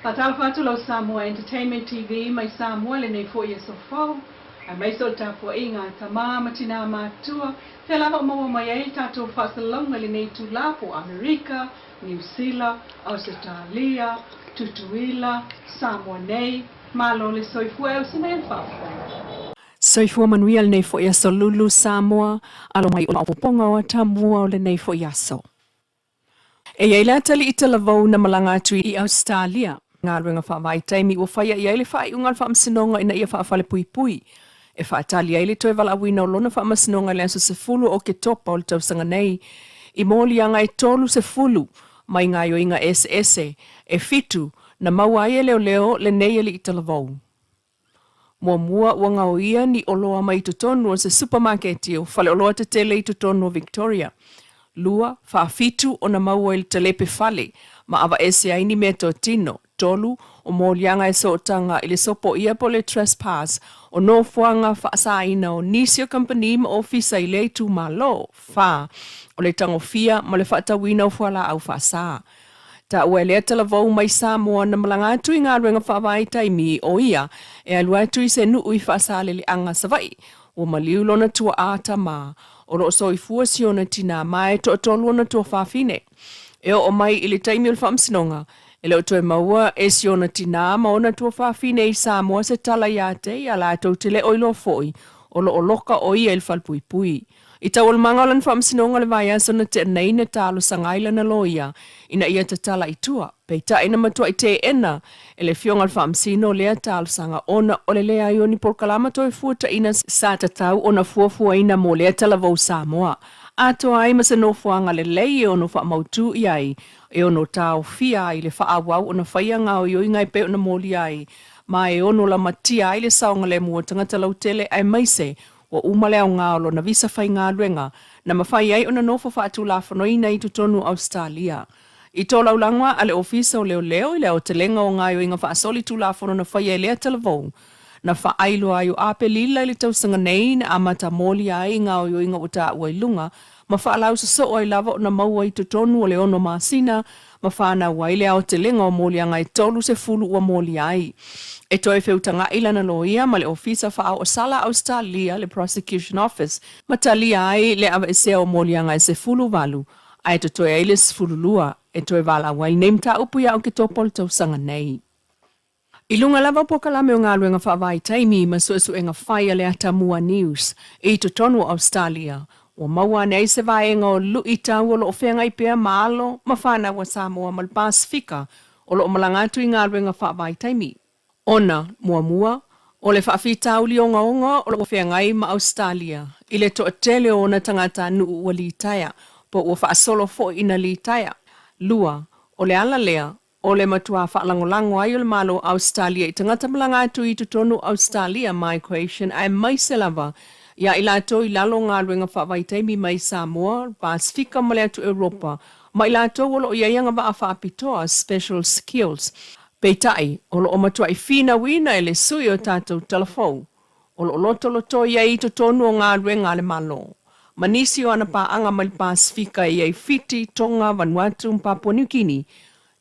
Patalfatu lo Samoa Entertainment TV, mai Samoa le nei foi e sofo. A mai so tapo inga tama matina matua. Te lava mo mai ai tato fasalonga le nei tulapo Amerika, New Zealand, Australia, Tutuila, Samoa nei, malo le soifua o sine fa. Soifua manuia le nei foi aso Lulu Samoa, alo mai o ponga o Atamua o le nei foi aso. E ia ila tali ita lavou na malanga atu I Australia. Ngā ruenga whaamai taimi ua whaia ia ile whai unga whaamsinonga ina ia whaafale pui pui. E whaatali ia ile toe wala awina o lona whaamasinonga le anso se fulu o ke topa o le tausanga nei. I mōli anga e tolu se fulu mai ngā yo inga ese e fitu na mauaia leo leo le nei ili ita lavou. Mua ua ngau ia ni oloa mai tutonu o se supermarket o whale oloa te tele I tutonu o Victoria. Lua, whaafitu o na maua ili telepe fale, ma awa ese aini mea to tino, tolu, o mōlianga e sootanga ili sopo ia po le trespass, o no fuanga whaasaina o nisio company ma ofisa I le tu malo, o le tangofia ma le whaatawina o fuala au whaasa. Ta ua lea talavou mai Samoa na malanga atu I ngā ruenga whaawai taimi o ia, e alua atu I se nuu I whaasa le anga savai, o maliu lona tua Atamua. O lo soifua siona tina mai to tolu na to fafine. E o mai ili taimi ul famsinonga. E leo toe maua e siona tina ma ona to fafine I Samoa se tala iate I ala to tele oilo foi. O lo oloka o ia il falpui pui. I tawal mangalan famsinonga le vai asona te neina talo sangaila na loia. Ina ia te tala itua. Peita ina matua I te ena. E le fionga famsino lea talo sanga ona o le lea ioni polkalama toi fuata ina sa tatau ona fuafua ina mo lea talavou Samoa. Ato ai masa no fuanga le lei ono fa mautu iai. E ono tau fia I le faawau ona faya ngao yo ingai pe ona moli ai. Ma e ono la matia ai le saonga le mua tangata lautele ai maise. Wa umale au ngalo na visa fai ngā luenga na mawhai ai ona nofo whaatu la whanoina I tutonu Australia. I tō laulangwa ale ofisa o leo leo I leo te lenga o ngāio inga whaasoli tu la whano na whai ai lea talavou. Na whaailo ai o ape lila ili tausanga nei na amata moli ai ngāo yo inga uta ua ilunga. Ma whaalau sa so ai lava o na maua I tutonu o leo no maasina. Ma whaana ua ile au te lenga o moli anga I tolu se fulu ua moli ai. E toi whiutanga ilana loia ma le ofisa whaau o sala Australia le prosecution office. Ma tali ai le awa esea o moli anga se fulu valu. Ai to toi aile se fulu lua. E toi wala wai neimta upu ia o ke topol tausanga nei. Ilunga lava pokalame o ngā ruenga whaavai taimi ma suesu e ngā whaia le Atamua News. I tutonu Australia. O maua nei se vaenga o luita o lo ofenga I pea maalo ma whana wa Samoa mal Pasifika o lo malangatu I ngā ruenga whaavai taimi. Ona, mua, o le whaafitau li onga o lo ofenga I ma Australia. I le toa tele o na tangata nuu ua liitaia, po ua whaasolo fo ina liitaia. Lua, o le ala lea, o le matua whaalangolango ai o le malo Australia I tangata malangatu I tutonu Australia migration ai mai se lava. Ia ilato I lalo ngā ruenga whaavaitaimi mai Samoa, Pasifika ma le atu Europa, ma ilato o lo iaianga wa a whaapitoa special skills. Peitai, o lo o matua I whina wina e le sui o tātou telefou. O lo loto ia I tutonu o ngā ruenga le malo. Manisi o ana paanga mai Pasifika I Fiti, Tonga, Vanuatu, Papua New Guinea.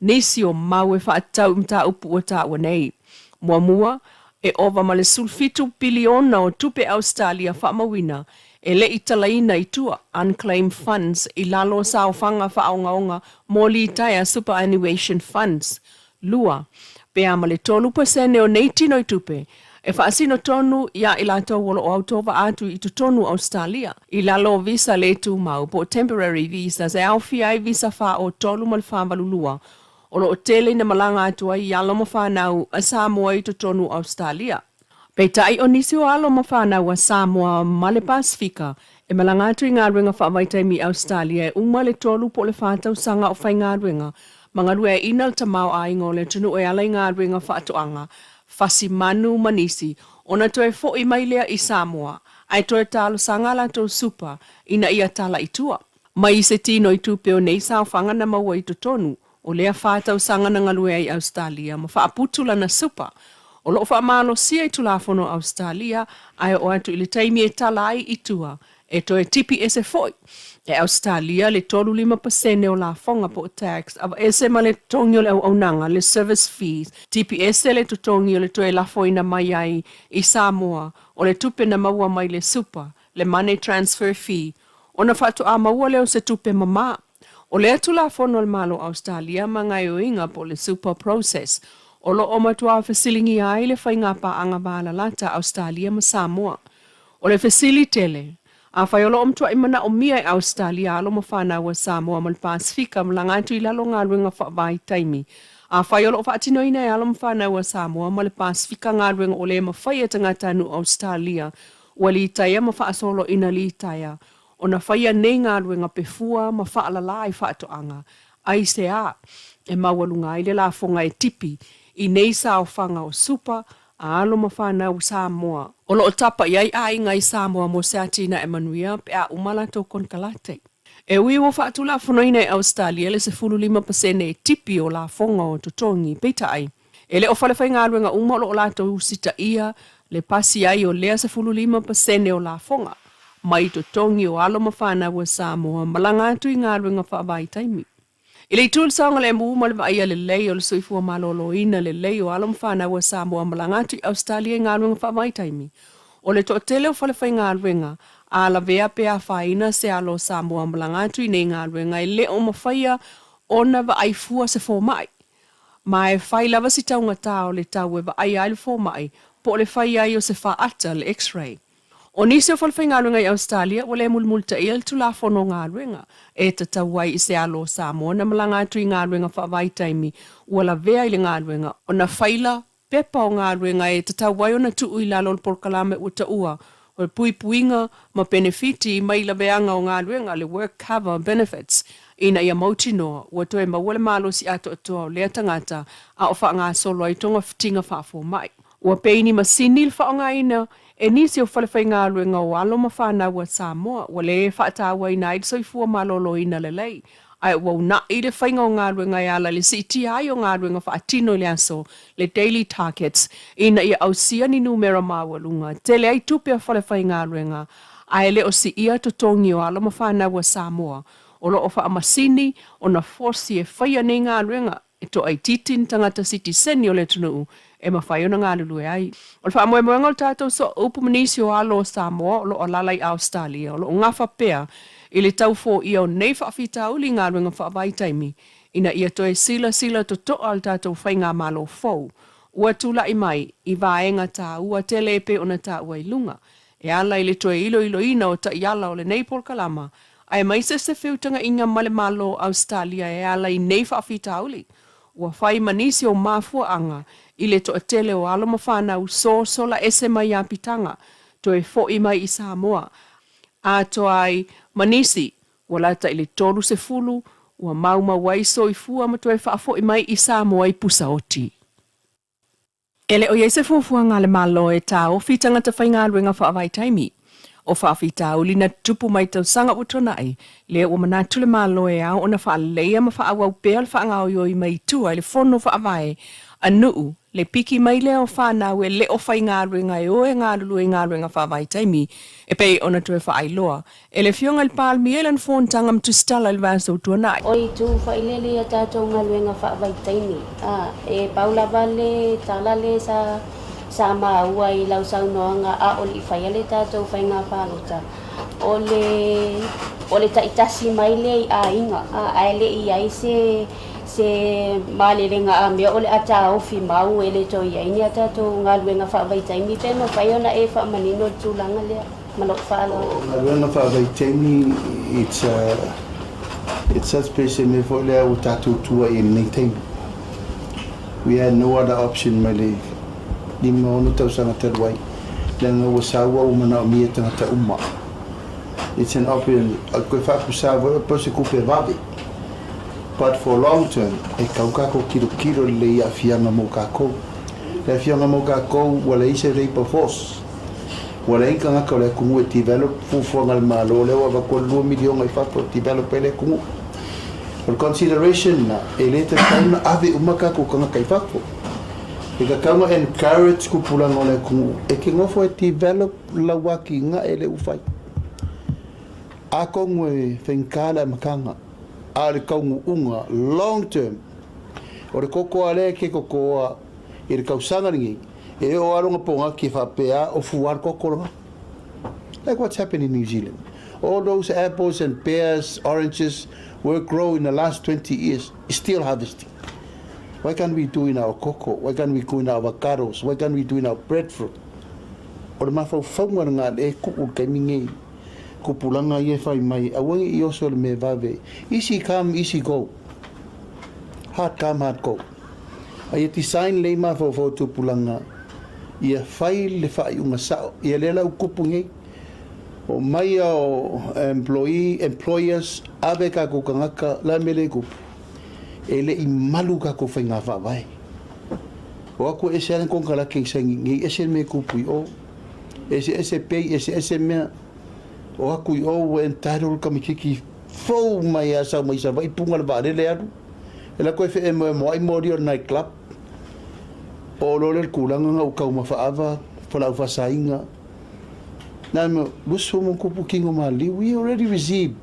Nisi o mau e whaatau mta upu o tā wanei. Mua, e ova ma le sulfitu biliona o tupe Australia whaamawina, e le italaina I tua unclaimed funds I lalo sa o whanga whaongaonga mōli taia superannuation funds. Lua, pea ma le 12% o nei tino I tupe, e whaasino tonu ia I lato wolo o autova atu I tutonu Australia. I lalo visa le tu mau po temporary visas e awhia I visa wha o tolu mal whavalulua. O lo tele na malanga atua I alo mo whanau a Samoa I tutonu Australia. Peitai o nisi o alo mo whanau a Samoa ma le Pasifika, e malanga atu I ngā ruenga whaavaitaimi Australia e uma le tolu po le whātau sanga o whai ngā ruenga. Mga rue e inal tamau a ingo le tunu e ala I ngā ruenga whaatoanga. Fasi manu manisi, ona toe fo I mai lea I Samoa, ai toe talo sanga la to supa, ina ia tala I tua. Mai se tino I tupe o nei sao whanga na maua I tutonu. O lea whātau sanga na ngalue ai Australia, ma whaaputula na supa. O loo whaamalo sia I tulafono Australia, ai o atu ili taimi e tala ai I tua. e toe TPS e foi. E Australia le 35% o la fonga po tax, ava ese ma le tongi o le aunanga, le service fees. TPS le tutongi o le toe la foina mai ai I Samoa, o le tupe na maua mai le super, le money transfer fee. Ona fatu a maua leo se tupe mama. O le atu la fono le malo Australia ma ngai o inga po le super process. O lo o matua fasilingi ai le whainga pa anga bala lata Australia ma Samoa. O le fasilitele. A whaiolo omtua imana o mia I Australia alo ma whana wa Samoa ma le Pasifika ma langaitu I lalo ngā ruenga whaavai taimi. A whaiolo o whaatino ina e alo ma whana wa Samoa ma le Pasifika ngā ruenga o le ma whaia tangata nu Australia. Ua li taia ma whaasolo ina li taia. O na whaia nei ngā ruenga pefua ma whaalala I whaatoanga. Ai se a, e mawalunga I le la fonga e tipi. I nei sa o whanga o supa, a alo ma whana o Samoa. O lo o tapa iai a inga I Samoa mo se atina e manuia pe a umala tau kon kalate. E ui o whaatu la whanoina I Australia le se 15% e tipi o la fonga o tutongi peita ai. E le o whalewhai ngā ruenga uma o la tau sita ia le pasi ai o lea se 15% o la fonga. Mai tutongi o alo ma whana o Samoa malanga atu I ngā ruenga whaavai taimi. I le tūl saonga le muu ma le vaia le lei o le soifua malolo ina le lei o alam whana wa Samoa malangatu I Australia ngā ruenga whaamai taimi. O le toa tele o whalewhai ngā ruenga, a la vea pea whaina se alo Samoa malangatu I nei ngā ruenga I le o mawhaia ona wa ai fua se fōmai. Ma e whai lava si taunga tā o le tau e wa ai ai le fōmai, po le whai ai o se whaata le x-ray. O nisi o whalewhai ngā ruenga I Australia, o le mulmulta I tu la whono ngā ruenga. E te tauai I se alo Samoa na malanga atu I ngā ruenga whaavai taimi, ua la vea I le ngā ruenga. O na whaila pepa o ngā ruenga e te tauai o na tuu I lalo le porkalame ua taua. O le puipuinga ma benefiti mai la veanga o ngā ruenga le work cover benefits. Ina ia mautinoa, ua toe mawale malo si ato atoa o lea tangata a o wha ngā solo ai tonga fitinga whaafo mai. Ua peini masini le wha o ngā ina, e nisi o whalewhai ngā ruenga o alo ma whana ua Samoa, ua le whaatawa ina i soifua malolo ina le lei. Ai ua una I le whainga o ngā ruenga I ala le siti ai o ngā ruenga whaatino le aso, le daily targets, ina ia ausia ni numera mawalunga, tele ai tupe a whalewhai ngā ruenga, ai le o si ia totongi o alo ma whana ua Samoa, o lo o wha amasini o na forsi e whaia nei ngā ruenga, e to ai titin tangata siti seni o le tunu, e mawhai o na ngā lulu e ai. O le wha amoe moenga o tātou so upu manisi o alo Samoa, o lo o lalai Australia, o lo o ngafa pea, I le tau fō ia o nei whaafita uli ngā ruenga whaavai taimi, ina ia toe sila to toa al tātou whai ngā malo fōu. Ua tūla I mai, I vāenga tā ua telepe o na tā ua I lunga. E ala I le toe ilo ina o ta iala o le nei polkalama, ai mai se whiutanga inga male malo Australia e ala I nei whaafita uli. Ua whai manisi o māfua anga, I le toa tele o alo mawhanau so sola ese mai a pitanga, toe fōi mai I Samoa. A toa ai manisi, walata I le tolu se fulu, ua mauma waiso I fua ma toe whaafo I mai I Samoa I pusa oti. Ele o se fufua ngā le malo e tā o fitanga ta whai ngā ruenga whaavai taimi. O whaafita uli na tupu mai tau sanga utona ai, le o manatu le malo e au o na whaaleia ma whaawau pea le whaangau yo I mai tua I le fono whaavai, anuu, le piki mai le o whanau e le o whai ngā ruenga e o e ngā lulu e ngā ruenga whaavai taimi, e pei ona tue whaailoa. E le fionga il palmi e lan fon tangam tu stala il vaso tuanai. Oi tu whailele a tātou ngā ruenga whaavai taimi. E paula vale, tala le sa maua I lau saunoanga a o li whaiale tātou whai ngā whanota. O le taitasi mai le a inga, a ele I ai se malerenga a mea ole ata ofi mau ele to ia ini ata to ngā ruenga whaavai taimi pe no whai ona e whaamanino tūlanga lea malok whaala. Ngā ruenga whaavai taimi, it's such special me for lea o tātou tua I nei taimi. We had no other option mai le lima ono tau sanga taruai. Lenga o sawa o mana o mia tangata uma. It's an option, koe whaapu sawa o pose kupe vavi. But for long term, e kaukako kiro le ia fianga mo kako. Le fianga mo kako wala ise rape force. Wala inka ngaka le kungu e develop fufuanga le malo le wa ko 2 milion ai fa develop ele kungu. For consideration na e le te tauna ave umaka ko kanga kai fafo. E ka kama encourage ku pulanga le kungu. E ke ngofo e develop la waki nga ele ufai. A kongo e whenkala makanga. A le kaungu unga long term. O re koko ale ke kokoa i re kausanga ringi. E o aronga ponga ki whapea o fuar kokoronga. Like what's happened in New Zealand. All those apples and pears, oranges were grown in the last 20 years, still harvesting. Why can't we do in our cocoa? Why can't we do in our avocados? Why can't we do in our breadfruit? O le mafau whaunga ngā e kuku kaimingi kupulanga i e whai mai. Awangi I oso le me vave. Easy come, easy go. Hard come, hard go. A ia design le mafau tupulanga. Ia whai le whai unga sao. Ia lela ukupungi. O mai o employers ave ka ko kangaka la mele ku ele I malu ka ko whainga whawai o aku e sean kong kala ke sangi ngi ese me ku pui o ese pay ese me o aku o entitled ka mikiki fo mai asa mai sa vai punga ba le adu ela ko fe mo ai mori night club o lo le kulanga o ka uma faava fola ufa sainga. Now, we already received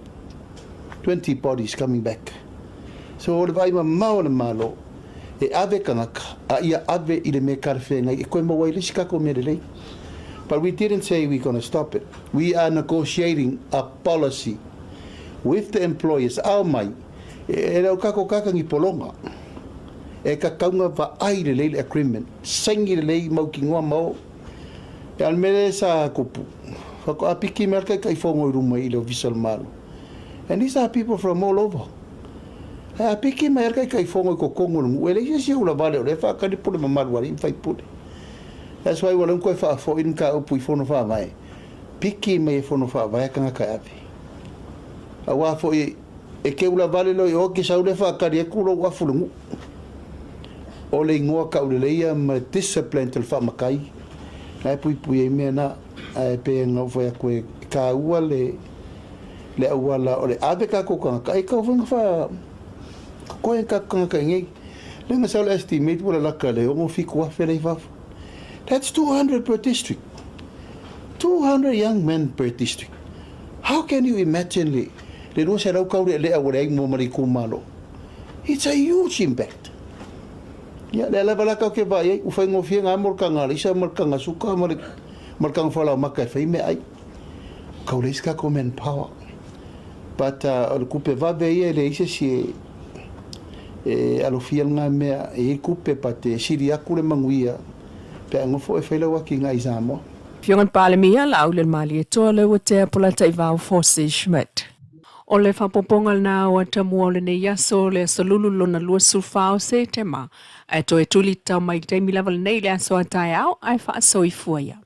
20 bodies coming back. So, all the vai mau le malo e ave kanaka a ia ave I le me karwhenga e koe mawai lisika ko me lei. But we didn't say we're going to stop it. We are negotiating a policy with the employers. Au mai, e rau kako kakangi polonga. E ka kaunga va ai le leile agreement. Sengi le lei mau ki ngoa mau. E almere sa kupu. Whako apiki merka kai whongo I ruma I leo visal maru. And these are people from all over. E apiki merka kai whongo I ko kongo rungu. E leise si ula vale o le whakari pule mamaru wari I whai pule. That's why walang koe whaafo in ka upu I whono wha mai. Piki me I whono wha vai kanga kai api. A wafo e ke ula vale lo I oki sa ule whakari e kuro wafu rungu. O le ingoa ka ule leia ma discipline til wha makai. Nai pui e mea na pe ngau foi koe ka ua le ua la o le ave ka ko ka e ka whanga wha koe ka ka ngai le nga sao le estimate wala laka le o mo fiku a where wafu. That's 200 per district. 200 young men per district. How can you imagine le no se rau kaure le awore ai mo mari kumalo. It's a huge impact. Ya le la bala ka ke vai u fa ngofia nga mor kanga isa mor kanga suka mor kanga fala maka fa me ai kauleska ko men power but o kupe va veie le ise si alo fiel nga me e kupe pate siria kule manguia pe ngofo e fela wa ki nga Samoa Fiongan palemia la ulen mali e tole o te apola tai vau Force Schmidt. O le whapopongal na o Atamua o le ne yaso le solulu lona lua sulfao se tema. E to e tuli tau mai te milaval nei le aso atai au ai wha asoi fuaya.